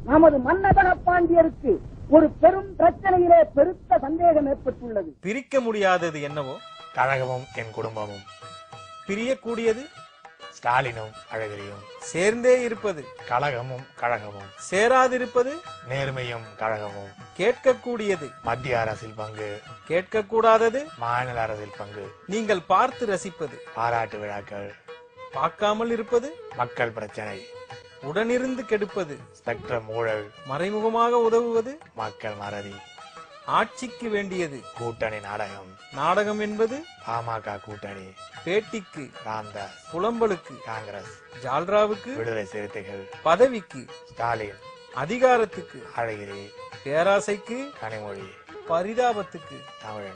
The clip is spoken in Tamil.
நமது மன்னதன பாண்டியருக்கு ஒரு பெரும் பிரச்சனையிலே பெருத்த சந்தேகம் ஏற்பட்டுள்ளது. பிரிக்க முடியாதது என்னவோ? கழகமும் என் குடும்பமும். பிரியக்கூடியது ஸ்டாலினும் அழகிரியும். சேர்ந்தே இருப்பது கழகமும் கழகமும். சேராதிருப்பது நேர்மையும் கழகமும். கேட்கக்கூடியது மத்திய அரசில் பங்கு. கேட்கக்கூடாதது மாநில அரசில் பங்கு. நீங்கள் பார்த்து ரசிப்பது பாராட்டு விழாக்கள். பார்க்காமல் இருப்பது மக்கள் பிரச்சனை. உடனிருந்து கெடுப்பது ஸ்பெக்ட்ரம் ஊழல். மறைமுகமாக உதவுவது மக்கள் மறதி. ஆட்சிக்கு வேண்டியது கூட்டணி நாடகம். நாடகம் என்பது பாமக கூட்டணி. பேட்டிக்கு ராம்தாஸ். புலம்பலுக்கு காங்கிரஸ். ஜால்ராவுக்கு விடுதலை சிறுத்தைகள். பதவிக்கு ஸ்டாலின். அதிகாரத்துக்கு அழகிரி. பேராசைக்கு கனிமொழி. பரிதாபத்துக்கு தமிழன்.